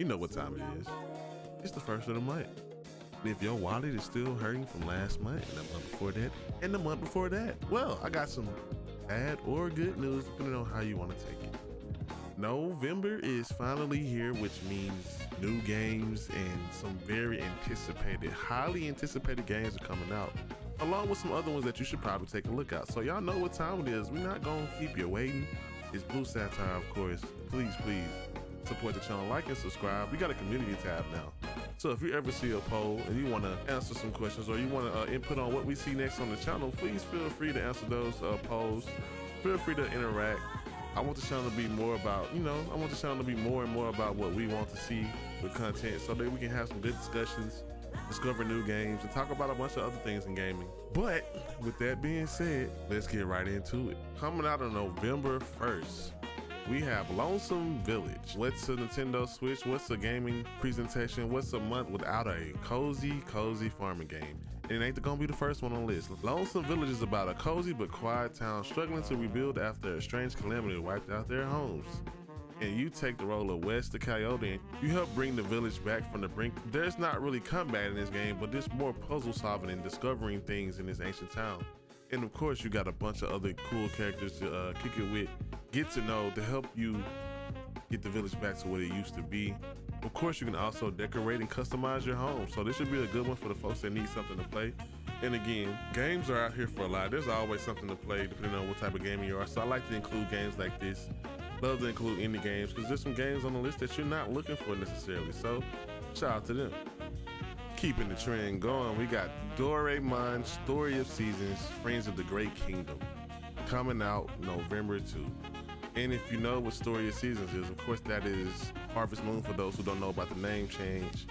You know what time it is. It's the first of the month. And if your wallet is still hurting from last month and the month before that and the month before that, well, I got some bad or good news depending on how you want to take it. November is finally here, which means new games and some very anticipated, highly anticipated games are coming out, along with some other ones that you should probably take a look at. So y'all know what time it is. We're not gonna keep you waiting. It's Blue Satire, of course. Please support the channel, like and subscribe. We got a community tab now. So if you ever see a poll and you want to answer some questions or you want to input on what we see next on the channel, please feel free to answer those polls. Feel free to interact. I want the channel to be more about, I want the channel to be more and more about what we want to see with content so that we can have some good discussions, discover new games, and talk about a bunch of other things in gaming. But with that being said, let's get right into it. Coming out on November 1st, we have Lonesome Village. What's a Nintendo Switch? What's a gaming presentation? What's a month without a cozy farming game? And it ain't gonna be the first one on the list. Lonesome Village is about a cozy but quiet town struggling to rebuild after a strange calamity wiped out their homes. And you take the role of Wes the Coyote and you help bring the village back from the brink. There's not really combat in this game, but there's more puzzle solving and discovering things in this ancient town. And of course, you got a bunch of other cool characters to kick it with, get to know, to help you get the village back to what it used to be. Of course, you can also decorate and customize your home. So this should be a good one for the folks that need something to play. And again, games are out here for a lot. There's always something to play depending on what type of gamer you are. So I like to include games like this. Love to include indie games because there's some games on the list that you're not looking for necessarily. So shout out to them. Keeping the trend going, we got Doraemon Story of Seasons, Friends of the Great Kingdom, coming out November 2. And if you know what Story of Seasons is, of course that is Harvest Moon for those who don't know about the name change.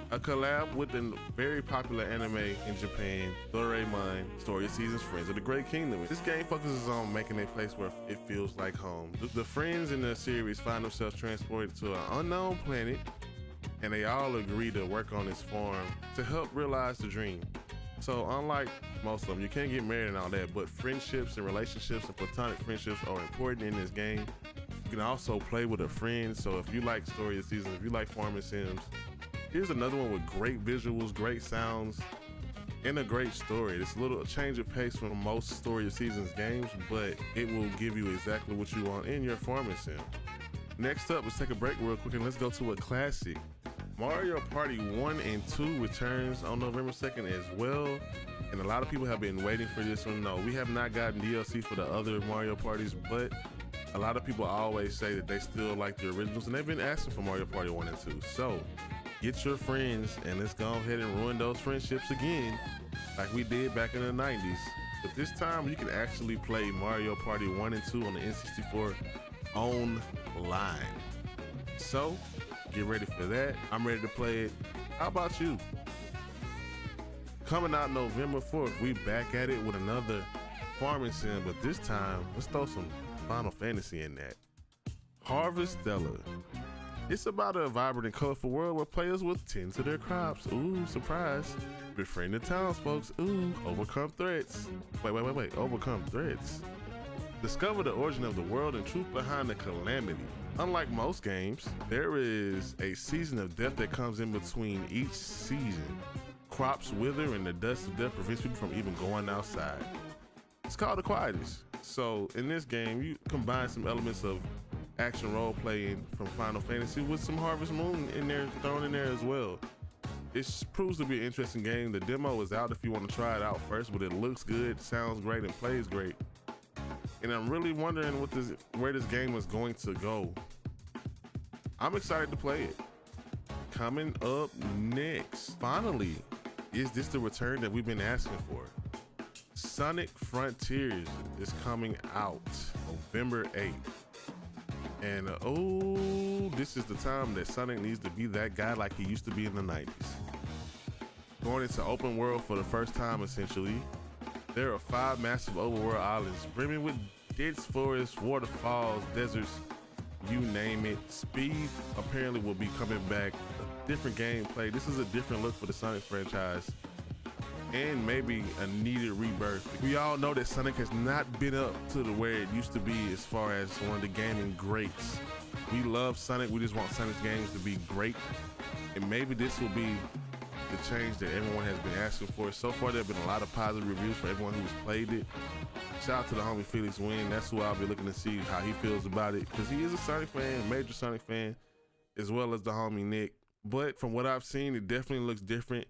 A collab with a very popular anime in Japan, Doraemon Story of Seasons, Friends of the Great Kingdom. This game focuses on making a place where it feels like home. The friends in the series find themselves transported to an unknown planet, and they all agree to work on this farm to help realize the dream. So unlike most of them, you can't get married and all that, but friendships and relationships and platonic friendships are important in this game. You can also play with a friend, so if you like Story of Seasons, if you like farming sims, here's another one with great visuals, great sounds, and a great story. It's a little change of pace from most Story of Seasons games, but it will give you exactly what you want in your farming sim. Next up, let's take a break real quick and let's go to a classic. Mario Party 1 and 2 returns on November 2nd as well, and a lot of people have been waiting for this one. No, we have not gotten DLC for the other Mario Parties, but a lot of people always say that they still like the originals, and they've been asking for Mario Party 1 and 2. So get your friends and let's go ahead and ruin those friendships again like we did back in the 90s. But this time you can actually play Mario Party 1 and 2 on the N64 online. So get ready for that. I'm ready to play it. How about you? Coming out November 4th, we back at it with another farming sim, but this time let's throw some Final Fantasy in that. Harvestella. It's about a vibrant and colorful world where players will tend to their crops. Ooh, surprise. Befriend the townsfolk. Ooh, overcome threats. Wait. Overcome threats. Discover the origin of the world and truth behind the calamity. Unlike most games, there is a season of death that comes in between each season. Crops wither and the dust of death prevents people from even going outside. It's called the Quietest. So in this game, you combine some elements of action role playing from Final Fantasy with some Harvest Moon in there, thrown in there as well. It proves to be an interesting game. The demo is out if you want to try it out first, but it looks good, sounds great, and plays great. And I'm really wondering where this game is going to go. I'm excited to play it. Coming up next, finally, is this the return that we've been asking for? Sonic Frontiers is coming out November 8th. And this is the time that Sonic needs to be that guy like he used to be in the 90s. Going into open world for the first time, essentially. There are 5 massive overworld islands brimming with dense forests, waterfalls, deserts, you name it. Speed apparently will be coming back. A different gameplay. This is a different look for the Sonic franchise. And maybe a needed rebirth. We all know that Sonic has not been up to where it used to be as far as one of the gaming greats. We love Sonic. We just want Sonic's games to be great. And maybe this will be the change that everyone has been asking for. So far, there have been a lot of positive reviews for everyone who's played it. Shout out to the homie Felix Wynn. That's who I'll be looking to see how he feels about it, because he is a Sonic fan, major Sonic fan, as well as the homie Nick. But from what I've seen, it definitely looks different.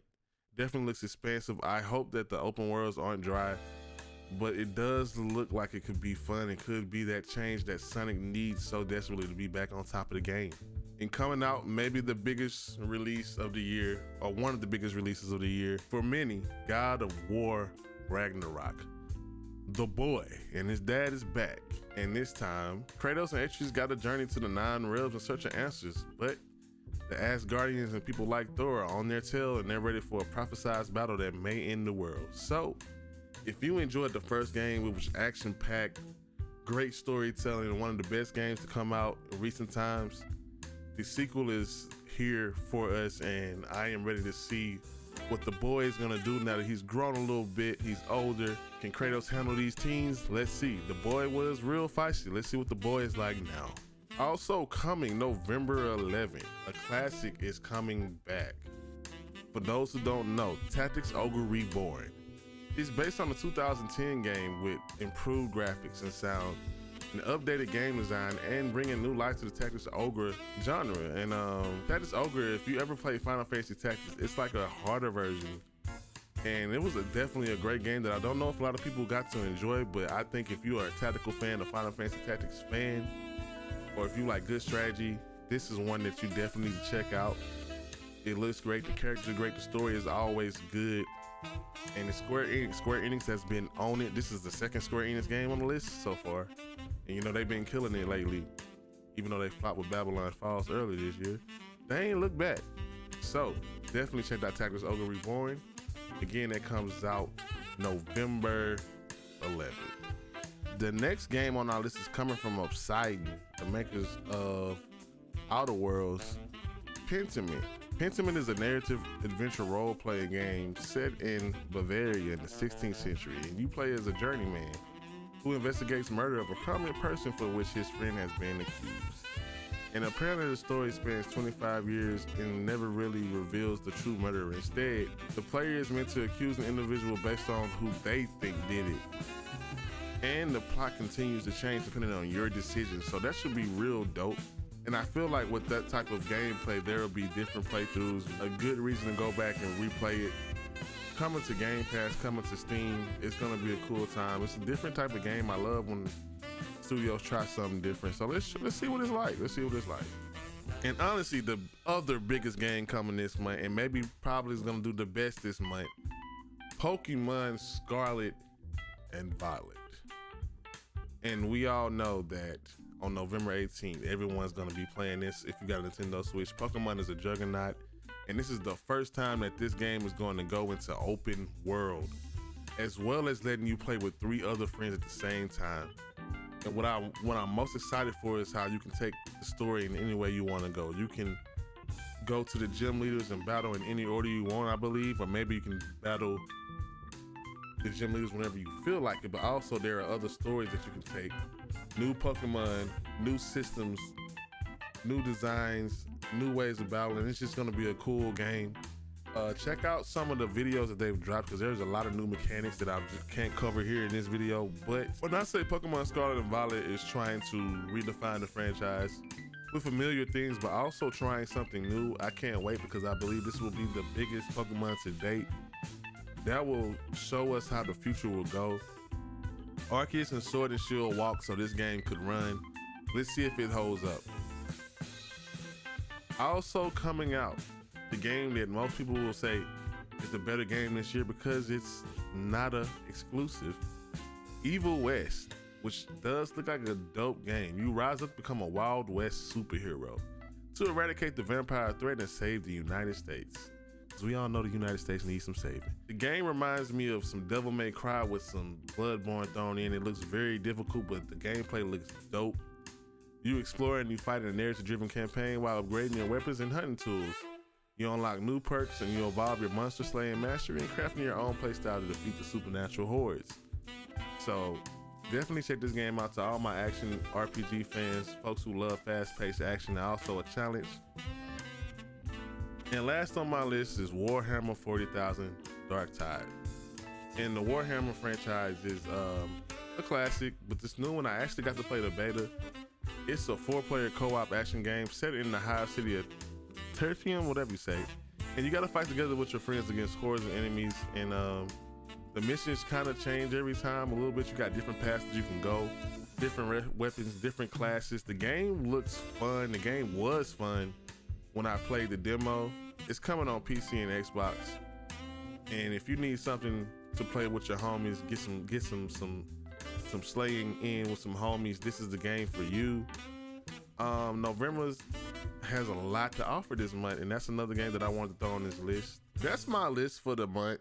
Definitely looks expansive. I hope that the open worlds aren't dry, but it does look like it could be fun. It could be that change that Sonic needs so desperately to be back on top of the game. And coming out, maybe the biggest release of the year, or one of the biggest releases of the year for many, God of War Ragnarock. The boy and his dad is back, and this time Kratos and Atreus got a journey to the 9 realms in search of answers, but the Asgardians and people like Thor are on their tail, and they're ready for a prophesized battle that may end the world. So if you enjoyed the first game, which was action-packed, great storytelling, and one of the best games to come out in recent times, the sequel is here for us, and I am ready to see what the boy is gonna do now that he's grown a little bit. He's older. Can Kratos handle these teens? Let's see. The boy was real feisty. Let's see what the boy is like now. Also coming November 11th, a classic is coming back. For those who don't know, Tactics Ogre Reborn. It's based on the 2010 game with improved graphics and sound, an updated game design, and bringing new life to the Tactics Ogre genre. And Tactics Ogre, if you ever play Final Fantasy Tactics, it's like a harder version. And it was definitely a great game that I don't know if a lot of people got to enjoy, but I think if you are a tactical fan, a Final Fantasy Tactics fan, or if you like good strategy, this is one that you definitely need to check out. It looks great, the characters are great, the story is always good. And the Square Enix has been on it. This is the second Square Enix game on the list so far. And you know, they've been killing it lately. Even though they flopped with Babylon Falls earlier this year, they ain't look back. So definitely check out Tactics Ogre Reborn. Again, that comes out November 11th. The next game on our list is coming from Obsidian, the makers of Outer Worlds, Pentiment. Pentiment is a narrative adventure role-playing game set in Bavaria in the 16th century, and you play as a journeyman who investigates murder of a prominent person for which his friend has been accused. And apparently the story spans 25 years and never really reveals the true murderer. Instead, the player is meant to accuse an individual based on who they think did it. And the plot continues to change depending on your decisions, so that should be real dope. And I feel like with that type of gameplay, there will be different playthroughs, a good reason to go back and replay it. Coming to Game Pass, coming to Steam, it's gonna be a cool time. It's a different type of game. I love when studios try something different. So let's see what it's like. Let's see what it's like. And honestly, the other biggest game coming this month, and maybe probably is gonna do the best this month, Pokemon Scarlet and Violet. And we all know that on November 18th, everyone's gonna be playing this. If you got a Nintendo Switch, Pokemon is a juggernaut, and this is the first time that this game is going to go into open world, as well as letting you play with 3 other friends at the same time. And what I'm most excited for is how you can take the story in any way you want to go. You can go to the gym leaders and battle in any order you want, I believe, or maybe you can battle the gym leaders whenever you feel like it. But also there are other stories that you can take. New Pokemon, new systems, new designs, new ways of battling. It's just gonna be a cool game. Check out some of the videos that they've dropped, because there's a lot of new mechanics that I just can't cover here in this video. But when I say Pokemon Scarlet and Violet is trying to redefine the franchise with familiar things, but also trying something new, I can't wait, because I believe this will be the biggest Pokemon to date. That will show us how the future will go. Arceus and Sword and Shield walk so this game could run. Let's see if it holds up. Also coming out, the game that most people will say is the better game this year because it's not a exclusive, Evil West, which does look like a dope game. You rise up to become a Wild West superhero to eradicate the vampire threat and save the United States. Because we all know the United States needs some saving. The game reminds me of some Devil May Cry with some Bloodborne thrown in. It looks very difficult, but the gameplay looks dope. You explore and you fight in a narrative-driven campaign while upgrading your weapons and hunting tools. You unlock new perks and you evolve your monster slaying mastery and crafting your own playstyle to defeat the supernatural hordes. So Definitely check this game out to all my action RPG fans, folks who love fast-paced action, and also a challenge. And last on my list is Warhammer 40,000 Darktide. And the Warhammer franchise is a classic, but this new one, I actually got to play the beta. It's a 4-player co-op action game set in the hive city of Tertium, whatever you say. And you gotta fight together with your friends against hordes of enemies, and the missions kind of change every time a little bit. You got different paths that you can go, different weapons, different classes. The game looks fun. The game was fun when I played the demo. It's coming on PC and Xbox. And if you need something to play with your homies, get some slaying in with some homies, this is the game for you. November has a lot to offer this month, and that's another game that I wanted to throw on this list. That's my list for the month.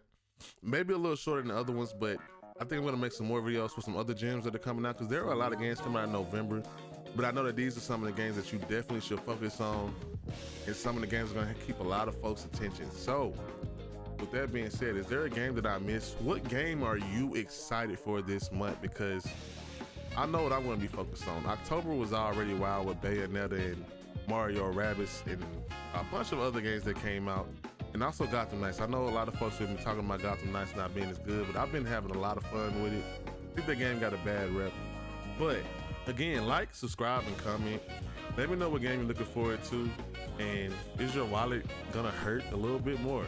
Maybe a little shorter than the other ones, but I think I'm gonna make some more videos for some other gems that are coming out, because there are a lot of games coming out in November. But I know that these are some of the games that you definitely should focus on, and some of the games are gonna keep a lot of folks' attention. So with that being said, is there a game that I missed? What game are you excited for this month? Because I know what I'm gonna be focused on. October was already wild with Bayonetta and Mario Rabbids and a bunch of other games that came out, and also Gotham Knights. I know a lot of folks have been talking about Gotham Knights not being as good, but I've been having a lot of fun with it. I think that game got a bad rep. But again, like, subscribe, and comment. Let me know what game you're looking forward to, and is your wallet gonna hurt a little bit more?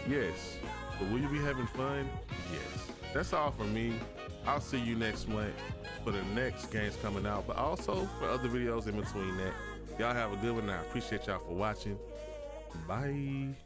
Yes. But will you be having fun? Yes. That's all from me. I'll see you next month for the next games coming out, but also for other videos in between that. Y'all have a good one, and I appreciate y'all for watching. Bye.